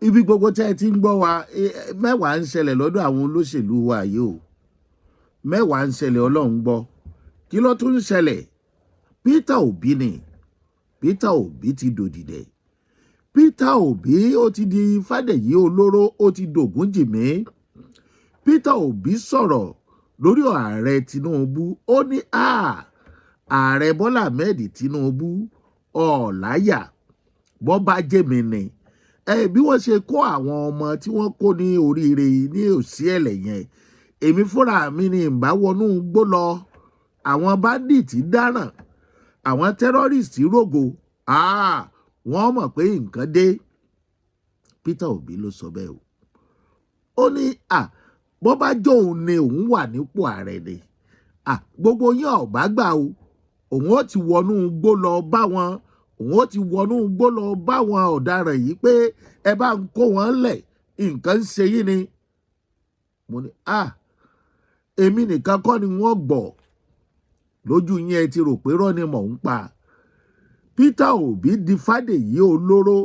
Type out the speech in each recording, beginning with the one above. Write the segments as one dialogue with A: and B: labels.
A: ibi gbogbo tẹ́ ẹ ti ń gbọ́ wa mẹ́wàá ń ṣẹlẹ̀ lọ́dọ̀ àwọn olóṣèlú wa yìí o mẹ́wàá ń ṣẹlẹ̀ ọlọ́run gbọ́ kí ló tún ń ṣẹlẹ̀ Peter Obi ni Peter Obi ti dòdìdẹ̀ Peter Obi ó ti di Fádèyí olóró ó ti dògún jìmí Peter Obi sọ̀rọ̀ lórí ààrẹ Tinubu ó ní ààrẹ Bọ́lá Ahmed Tinubu ọ̀láyà bọ́ bá jẹ́mi ni bí wọ́n ṣe kó àwọn ọmọ tí wọ́n kó ní oríire ní òsì ẹ̀lẹ̀ yẹn èmi fúnra mi ni ìbá wọnú gbó lọ àwọn bandits dáràn àwọn terrorists rògo wọ́n mọ̀ pé nǹkan dé Peter Obi ló sọ bẹ́ẹ̀ o ó ní bó bá jọ òun ni òun wà nípò ààrẹ ni gbogbo yín ọ̀bá gbà o òun ó ti wọnú gbó lọ bá wọn òun ó ti wọnú gbó lọ bá wọn ọ̀daràn yìí pé ẹ bá ń kó wọn lẹ̀ nǹkan ń ṣe yín ni mo ní èmi nìkan kọ́ ni wọ́n gbọ́ lójú yín ẹ ti rò pé rọ́ ni mò ń pa Peter Obi di Fádèyí olóró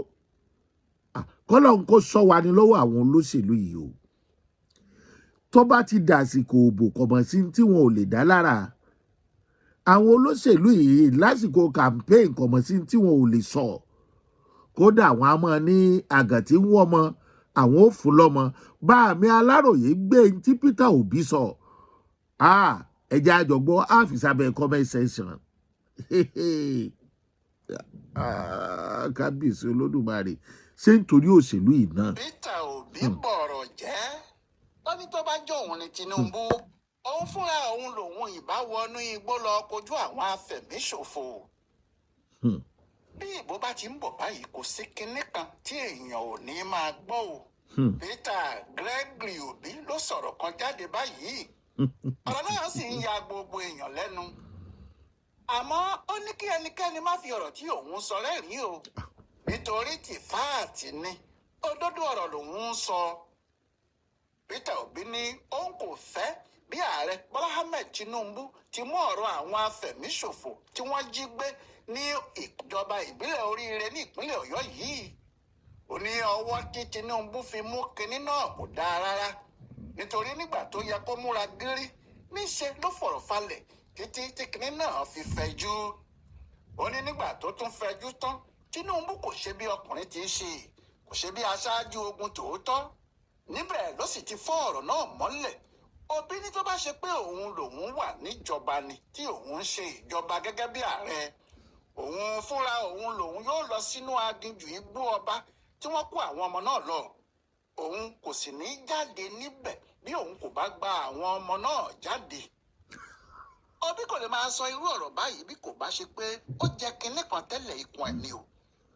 A: kọ́lọ́n kó sọ wa ni lọ́wọ́ àwọn olóṣèlú yìí o tó bá ti dàsìkò òbò kọ̀mọ̀ sí tí wọn ò lè dá lára àwọn olóṣèlú yìí lásìkò campaign kọ̀mọ̀ sí tí wọn ò lè sọ kódà àwọn a máa ní àgàn tí ń wọ́n mọ àwọn ò fún lọ́mọ bá àmì Aláròyé gbé tí Peter Obi sọ ẹ̀jẹ̀ àjọgbọ́ àfìsàbẹ̀ comment section kábíyèsí Olódùmarè ṣé nítorí òṣèlú yìí náà.
B: Peter Obi bọ̀rọ̀ jẹ́ ó ní tó bá jọ òun ní Tinubu òun fúnra òun lòun ìbá wọnú igbó lọ kojú àwọn afẹ̀míṣòfò. Bí ìbò bá ti ń bọ̀ báyìí kò sí kinní kan tí èèyàn ò ní máa gbọ́ o. Peter Gregory Obi ló sọ̀rọ̀ kan jáde báyìí ọ̀rọ̀ náà sì ń ya gbogbo èèyàn lẹ́nu àmọ́ ó ní kí ẹnikẹ́ni má fi ọ̀rọ̀ tí òun sọ rẹ́rìn-ín o nítorí tìfáàtì ni òdodo ọ̀rọ̀ lòun ń sọ. Peter Obi ní òun kò fẹ́ bí ààrẹ Bọ́lá Ahmed Tinubu ti mú ọ̀rọ̀ àwọn afẹ̀míṣòfò tí wọ́n jí gbé ní ìjọba ìbílẹ̀ Oríire ní ìpínlẹ̀ Ọ̀yọ́ yìí. Ó ní ọwọ́ tí Tinubu fi mú kinní náà kò dáa rárá nítorí nígbà tó yẹ kó múra gírí níṣe ló fọ̀rọ̀ falẹ̀ títí tí kinní náà fi fẹjú. Ó ní nígbà tó tún fẹjú tán Tinubu kò ṣe bí ọkùnrin ti ṣe kò ṣe bí aṣáájú ogun tòótọ́ níbẹ̀ ló sì ti fọ́ ọ̀rọ̀ náà mọ́lẹ̀. Obi ní tó bá ṣe pé òun lòun wà níjọba ni tí òun ń ṣe ìjọba gẹ́gẹ́ bí ààrẹ òun fúnra òun lòun yóò lọ sínú aginjù igbó ọba tí wọ́n kó àwọn ọmọ náà lọ òun kò sì ní jáde níbẹ̀ bí òun kò bá gba àwọn ọmọ náà jáde. Obi kò lè máa sọ irú ọ̀rọ̀ báyìí bí kò bá ṣe pé ó jẹ́ kinní kan tẹ́lẹ̀ ikùn ẹ̀ ni o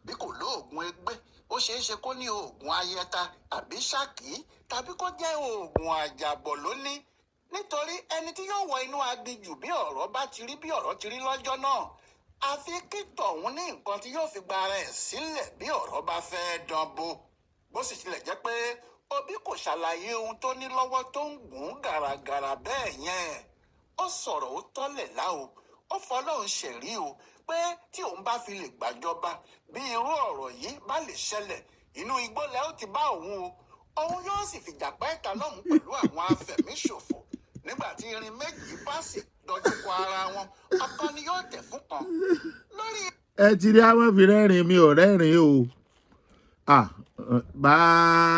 B: bí kò lóògùn egbé ó ṣeé ṣe kó ní oògùn ayẹta àbí ṣákì tàbí kó jẹ́ oògùn àjàbọ̀ lóní nítorí ẹni tí yóò wọ inú aginjù bí ọ̀rọ̀ bá ti rí bí ọ̀rọ̀ ti rí lọ́jọ́ náà àfi kí tọ̀hún ní nǹkan tí yóò fi gba ara ẹ̀ sílẹ̀ bí ọ̀rọ̀ bá fẹ́ dán bó sì tilẹ̀ jẹ́ pé Obi kò ṣàlàyé ohun tó ní lọ́wọ́ tó ń gùn gàràgàrà bẹ́ẹ̀ yẹn ó sọ̀rọ̀ ó tọ́lẹ̀ láò ó fọlọ́run ṣẹ̀rí o pé tí òun bá fi lè gbàjọba bí irú ọ̀rọ̀ yìí bá lè ṣẹlẹ̀ inú igbó lẹ́ ó ti bá òun o òun yóò sì fìjà pẹ́ẹ́ta lọ́hùn pẹ̀lú àwọn afẹ̀míṣòfò nígbà tí irin méjì bá sì dojú kọ ara wọn ọ̀kan ni yóò tẹ̀ fún kan lórí.
A: ẹ ti rí àwọn fi rẹ́rìn mi ò rẹ́rìn o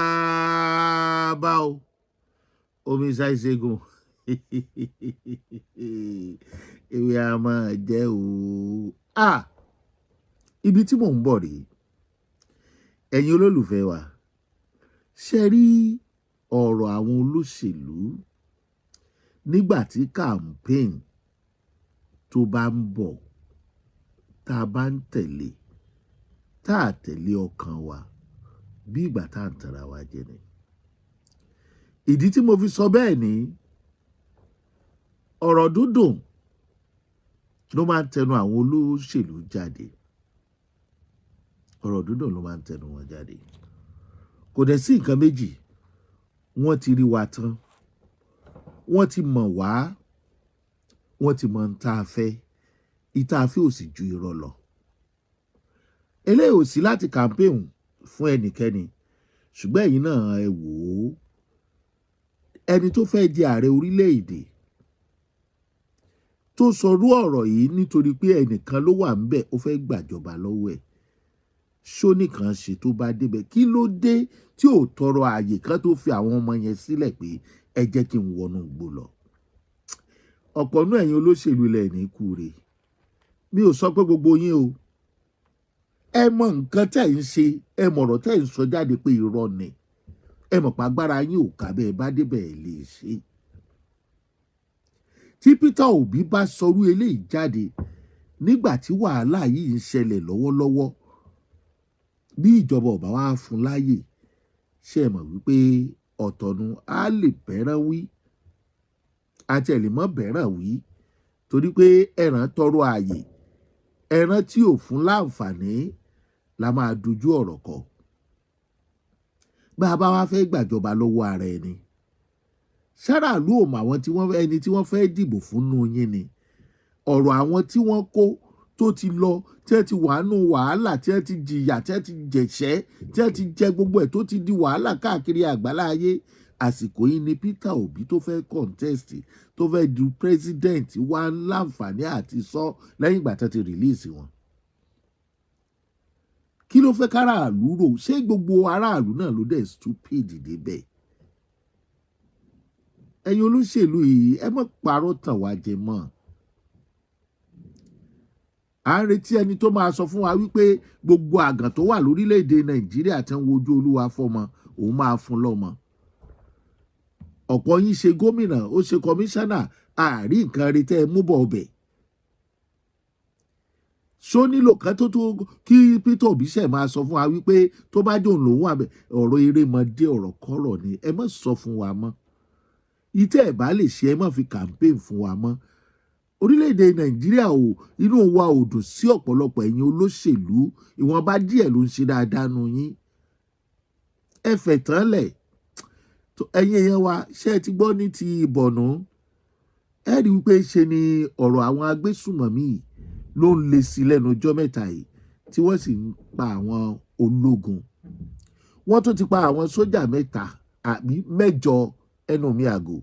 A: bàbá o omi ṣàìṣègùn ewé a máa jẹ́ o ibi tí mò ń bọ̀ rèé ẹ̀yin olólùfẹ́ wa ṣe rí ọ̀rọ̀ àwọn olóṣèlú nígbà tí campaign tó bá ń bọ̀ tá a bá ń tẹ̀lé tá a tẹ̀lé ọkàn wa bí ìgbà tá à ń tara wa jẹ ni ìdí tí mo fi sọ bẹ́ẹ̀ ni ọ̀rọ̀ dúndùn ló máa ń tẹnu àwọn olóṣèlú jáde ọ̀rọ̀ dúndùn ló máa ń tẹnu wọn jáde kò dẹ̀ sí nǹkan méjì wọ́n ti rí wa tán wọ́n ti mọ̀ wá wọ́n ti mọ̀ ń tá a fẹ́ ìta fẹ́ ò sì ju irọ́ lọ eléyìí ò sí láti campaign fún ẹnikẹ́ni ṣùgbọ́n ẹ̀yin náà ẹ wò ó, ẹni tó fẹ́ di ààrẹ orílẹ̀-èdè tó sọrú ọ̀rọ̀ yìí nítorí pé ẹnìkan ló wà ńbẹ̀ ó fẹ́ gbàjọba lọ́wọ́ ẹ̀, ṣó nìkan ṣe tó bá débẹ̀, kí ló dé tí ò tọrọ ààyè kan tó fi àwọn ọmọ yẹn sílẹ̀ pé ẹ jẹ́ kí n wọnú igbó lọ. ọ̀pọ̀ nú ẹ̀yin olóṣèlú ilẹ̀ ní kúre, mi ò sọ pé gbogbo yín o, ẹ mọ nǹkan tẹ́ ń ṣe, ẹ mọ̀rọ̀ tẹ́ ń sọ jáde pé irọ́ ni, ẹ mọ̀ pé agbára yín ò ká bẹ́ẹ̀ bá débẹ̀ ẹ lè ṣe. tí Peter Obi bá sọrú eléyìí jáde nígbà tí wàhálà yìí ń ṣẹlẹ̀ lọ́wọ́lọ́wọ́, bí ìjọba ọba wa fún láàyè, ṣe é mọ̀ wípé ọ̀tọ̀nu á lè bẹ̀rẹ̀ wí àti ẹ̀lẹ́mọ̀ bẹ̀rẹ̀ wí, torí pé ẹran tọrọ ààyè, ẹran tí ò fún láǹfààní la máa dojú ọ̀rọ̀ kọ. bá a bá wá fẹ́ gbàjọba lọ́wọ́ ara ẹni, ṣáráàlú ò mọ àwọn tí wọ́n ẹni tí wọ́n fẹ́ dìbò fún nú yín ni. ọ̀rọ̀ àwọn tí wọ́n kó tó ti lọ, tí ẹ ti wà nù wàhálà, tí ẹ ti jìyà, tí ẹ ti jẹ̀ṣẹ́, tí ẹ ti jẹ gbogbo ẹ̀ tó ti di wàhálà káàkiri àgbáláyé. àsìkò yìí ni Peter Obi tó fẹ́ contest, tó fẹ́ du president, wá láǹfààní àti sọ lẹ́yìn ìgbà tó ti release wọn. kí ló fẹ́ káràlú rò? ṣé gbogbo aráàlú náà ló dẹ̀ stupid débẹ̀? ẹ̀yin olóṣèlú yìí ẹ má parọ́ tàn wá jẹ mọ́. à ń retí ẹni tó máa sọ fún wa wípé gbogbo àgàn tó wà lórílẹ̀‐èdè Nàìjíríà tí ń wojú Olúwa fọmọ òun máa fún lọ́mọ. ọ̀pọ̀ yín ṣe gómìnà, ó ṣe kọmíṣánná, àárí nǹkan rí tẹ́ ẹ mú bọ̀ ọbẹ̀. ṣó nílò kan tó kí Peter Obi ṣe máa sọ fún wa wípé tó bá jòun lòun wà bẹ̀, ọ̀rọ̀ erémọdé ọ̀rọ̀ kọ́rọ̀ ni, ẹ má sọ fún wa mọ́. ìtẹ́ ẹ̀ bá lè ṣe, ẹ má fi campaign fún wa mọ́. orílẹ̀-èdè Nàìjíríà ò, inú wa ò dùn sí ọ̀pọ̀lọpọ̀ ẹ̀yin olóṣèlú, ìwọ̀nba díẹ̀ ló ń ṣe dáadáa nu yín. ẹ fẹ̀tàn lẹ̀. ẹ̀yin èèyàn wa, ṣé ẹ ti gbọ́ ní ti Borno? ẹ rí wípé ṣe ni ọ̀rọ̀ àwọn agbésùmọ̀mí ló ń le sí lẹ́nu ọjọ́ mẹ́ta yìí, tí wọ́n sì ń pa àwọn ológun. wọ́n tún ti pa àwọn sójà 8 ẹnu mi àgò,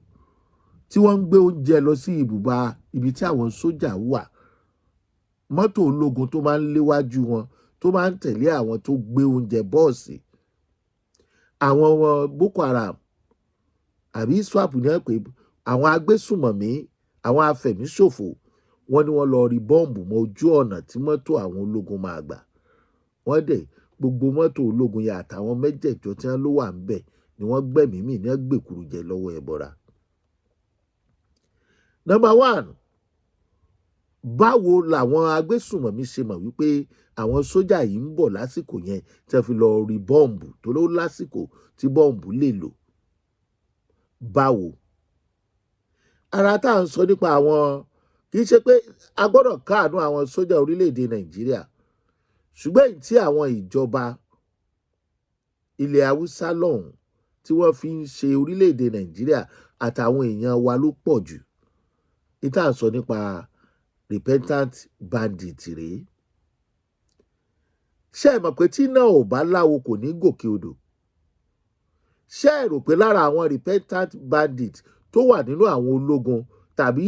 A: tí wọ́n ń gbé oúnjẹ lọ sí ibùba ibi tí àwọn sójà wà. mọ́tò ológun tó máa ń léwájú wọn, tó máa ń tẹ̀lé àwọn tó gbé oúnjẹ bọ́ọ̀sì. àwọn Boko Haram àbí swap ní ẹ̀ pé àwọn agbésùmọ̀mí, àwọn afẹ̀míṣòfò, wọ́n ní wọ́n lọ rí bọ́ǹbù mọ́ ojú ọ̀nà tí mọ́tò àwọn ológun máa gbà. wọ́n dẹ̀ gbogbo mọ́tò ológun yẹn àtàwọn 8 tí wọ́n ló wà ń bẹ̀ ni wọ́n gbẹ̀mí mì ní gbèkúrú jẹ lọ́wọ́ ẹbọra. Number 1, báwo làwọn agbésùmọ̀mí ṣe mọ̀ wípé àwọn sójà yìí ń bọ̀ lásìkò yẹn tí wọ́n fi lọ rí bọ́ǹbù tó ló lásìkò tí bọ́ǹbù lè lò? báwo? ara tá à ń sọ nípa àwọn, kì í ṣe pé a gbọ́dọ̀ káàánú àwọn sójà orílẹ̀-èdè Nàìjíríà, ṣùgbọ́n èyí tí àwọn ìjọba ilẹ̀ Haúsá lọ́hùn tí wọ́n fi ń ṣe orílẹ̀-èdè Nàìjíríà àtàwọn èèyàn wa ló pọ̀ jù. ìta sọ nípa repentant bandit rèé. ṣé ẹ mọ̀ pé tí náà ò bá láwo kò ní gòkè odò? ṣé ẹ rò pé lára àwọn repentant bandit tó wà nínú àwọn ológun tàbí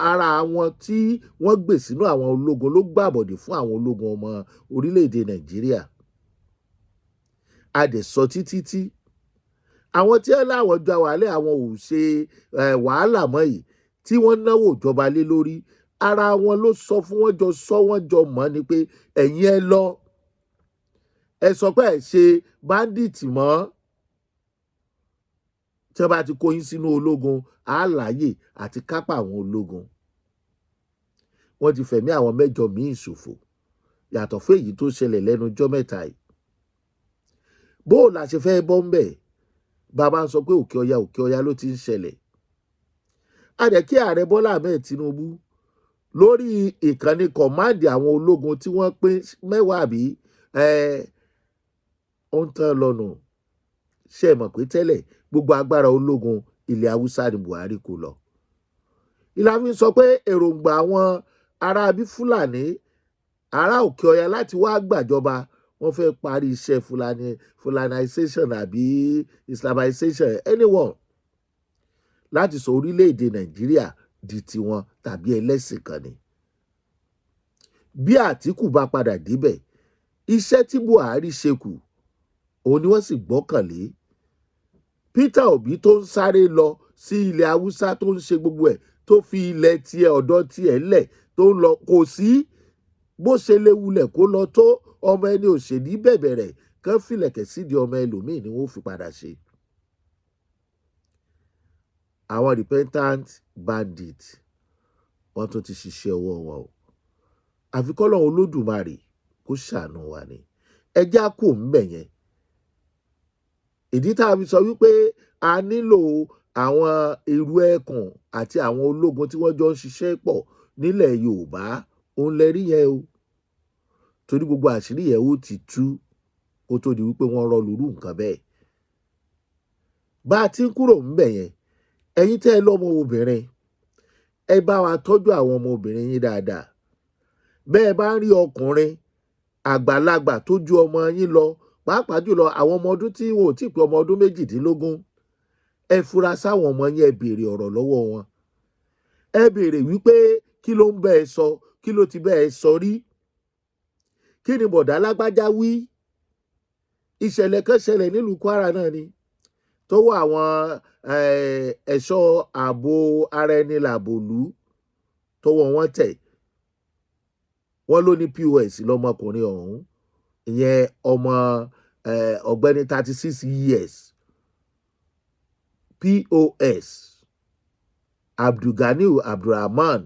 A: ara àwọn tí wọ́n gbè sínú àwọn ológun ló gbàbọ̀dè fún àwọn ológun ọmọ orílẹ̀-èdè Nàìjíríà? a dẹ̀ sọ títí àwọn tí ẹ láwọn jọ wàhálẹ̀ àwọn ò ṣe wàhálà mọ́ yìí tí wọ́n náwó ìjọba lé lórí, ara wọn ló sọ fún wọn jọ sọ wọn jọ mọ́ ni pé ẹ̀yin ẹ lọ, ẹ sọ pé ẹ ṣe bandit mọ́. tí wọ́n bá ti kó yín sínú ológun, àlàyé àti kápá àwọn ológun. wọ́n ti fẹ̀mí àwọn 8 míì ṣòfò yàtọ̀ fún èyí tó ṣẹlẹ̀ lẹ́nu ọjọ́ mẹ́ta yìí. bó la ṣe fẹ́ bọ́ ń bẹ̀? bàbá ń sọ pé òkè ọya ló ti ń ṣẹlẹ̀. a dẹ̀ kí ààrẹ Bọ́lá Ahmed Tinubu lórí ìkànnì kọ̀máǹdì àwọn ológun tí wọ́n pín 10 àbí ó ń tán lọ́nà. ṣé ẹ mọ̀ pé tẹ́lẹ̀ gbogbo agbára ológun ilẹ̀ Haúsá ni Buhari kò lọ. ìlànà sọ pé èròǹgbà àwọn ará bí Fúlàní ará òkè ọya láti wá gbàjọba, wọ́n fẹ́ parí iṣẹ́ fulanization àbí islamization anyone láti sọ orílẹ̀-èdè Nàìjíríà di tiwọn tàbí ẹlẹ́sìn kan ni. Bí Àtíkù bá padà débẹ̀, iṣẹ́ tí Buhari ṣe kù òun ni wọ́n sì gbọ́kànlé. Peter Obi tó ń sáré lọ sí ilẹ̀ Haúsá tó ń ṣe gbogbo ẹ̀ tó fi ilẹ̀ tiẹ̀ ọ̀dọ̀ tiẹ̀ lẹ̀ tó ń lọ, kò sí bó ṣe léwulẹ̀ kó lọ tó ọmọ ẹni òṣèlú bẹ̀bẹ̀ rẹ̀ kán fìlẹ̀kẹ̀ sídìí ọmọ ẹlòmíì ni wọ́n fi padà ṣe. Àwọn repentant bandit wọ́n tún ti ṣiṣẹ́ ọwọ́ wọn o. Àfi k'Ọlọ́run Olódùmarè kó ṣàánú wa ni. Ẹjẹ́ á kò ń bẹ̀ yẹn. Ìdí tá a fi sọ wípé a nílò àwọn èrú ẹkùn àti àwọn ológun tí wọ́n jọ ń ṣiṣẹ́ pọ̀ nílẹ̀ Yorùbá òun lẹ rí yẹn o. Torí gbogbo àṣírí yẹn ó ti tú kó tó di wípé wọ́n rọ lóru nǹkan bẹ́ẹ̀. Bá a ti ń kúrò ń bẹ̀ yẹn, ẹ̀yin tẹ́ ẹ lọ́mọ obìnrin, ẹ bá wa tọ́jú àwọn ọmọ obìnrin yín dáadáa. Bẹ́ẹ̀ bá ń rí ọkùnrin àgbàlagbà tó ju ọmọ yín lọ, pàápàá jùlọ àwọn ọmọ ọdún tí wọn ò tí ì pé ọmọ ọdún 18, ẹ fura sáwọn ọmọ yín, ẹ béèrè ọ̀rọ̀ lọ́wọ́ wọn. Ẹ béèrè wípé kí ló ń bẹ́ ẹ sọ, kí ló ti bẹ́ ẹ sọ rí, kí ni bọ̀dá lágbájá wí. Ìṣẹ̀lẹ̀ kan ṣẹlẹ̀ nílùú Kwara náà ni tó wọ àwọn ẹ̀ṣọ́ ààbò ara ẹni làbòlú tó wọ wọ́n tẹ̀. Wọ́n ló ní POS lọ́mọkùnrin ọ̀hún, ìyẹn ọmọ ọ̀gbẹ́ni 36 years POS Abdulganiu Abdulrahman.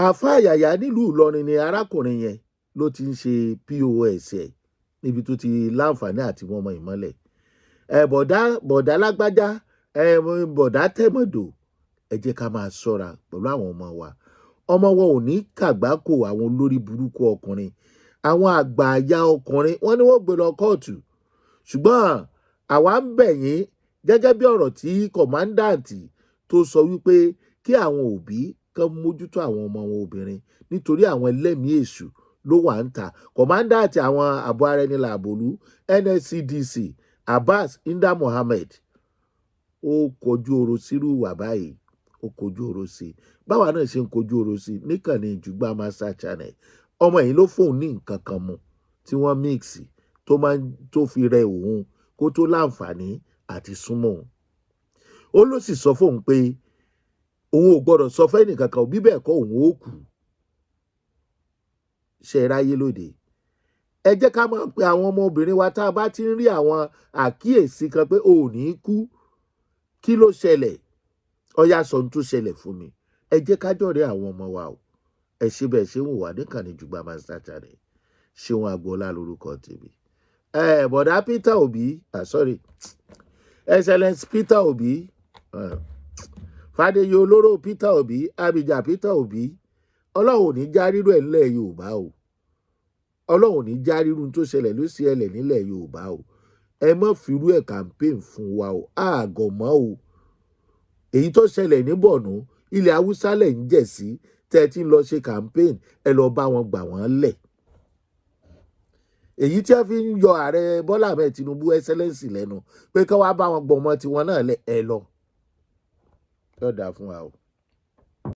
A: Àfáà Yàyà nílùú Ìlọrin ni arákùnrin yẹn ló ti ń ṣe POS ẹ̀ níbi tó ti láǹfààní àti wọ́n mọ ìmọ́lẹ̀. Bọ̀dá lágbájá, bọ̀dá tẹ̀mọ̀dò, ẹ jẹ́ ká máa ṣọ́ra pẹ̀lú àwọn ọmọ wa. Ọmọ wọn ò ní kàgbákò àwọn olórí burúkú ọkùnrin. Àwọn àgbà àyà ọkùnrin wọ́n ní wọ́n gbé lọ kóòtù. Ṣùgbọ́n àwa ń bẹ̀ yín gẹ́gẹ́ bí ọ̀rọ̀ tí kọ̀mándàǹtì tó sọ wípé kí àwọn òbí kán mójútó àwọn ọmọ wọn obìnrin nítorí àwọn ẹlẹ́mìí èṣù ló wà ń ta. Kọ̀mándàǹtì àwọn ààbò ara ẹni làbòlú NSCDC Abbas Inda Mohammed ó kojú oró sírú wà báyìí, ó kojú oró sí i. Báwa náà ṣe ń kojú oró sí i níkànnì Jùgbà Master Channel. Ọmọ yìí ló fóun ní nǹkan kan mu tí wọ́n mix tó fi rẹ òun kó tó láǹfààní àti súnmọ́ òun. Ó ló sì sọ fóun pé òun ò gbọ́dọ̀ sọ fẹ́ni kankan, bí bẹ́ẹ̀ kọ́ òun ó kú. Ṣe ráyé lóde. Ẹ jẹ́ ká máa pe àwọn ọmọ obìnrin wa tá a bá ti ń rí àwọn àkíyèsí kan pé o ò ní kú. Kí ló ṣẹlẹ̀? Ọya sọ ohun tó ṣẹlẹ̀ fún mi. Ẹ jẹ́ ká jọ̀rẹ́ àwọn ọmọ wa o. Ẹ ṣe bẹ́ẹ̀ ṣe ń wò wá níkànnì Jùgbà Master Channel. Ṣeun Agboola lórúkọ tèmi. Bọ̀dá Peter Obi, Excellence Peter Obi, Fàdèyí olóró Peter Obi, Abija Peter Obi, Ọlọ́run ò ní já rírú ẹ̀ nílẹ̀ Yorùbá o. Ọlọ́run ò ní já rírú tó ṣẹlẹ̀ ló sí ẹlẹ̀ nílẹ̀ Yorùbá o. Ẹ má firú ẹ̀ campaign fún wa o. Àgọ̀ mọ́ o. Èyí tó ṣẹlẹ̀ ní Borno, ilẹ̀ Haúsá lẹ̀ ń jẹ̀ sí, tẹ́ ẹ ti ń lọ ṣe campaign, ẹ lọ bá wọn gbà wọ́n lẹ̀. Èyí tí a fi ń yọ ààrẹ Bọ́lá Ahmed Tinubu Excellence lẹ́nu pé kí wọ́n bá wọn gbọmọ tiwọn náà lẹ̀, ẹ lọ. Yóò dáa fún wa o.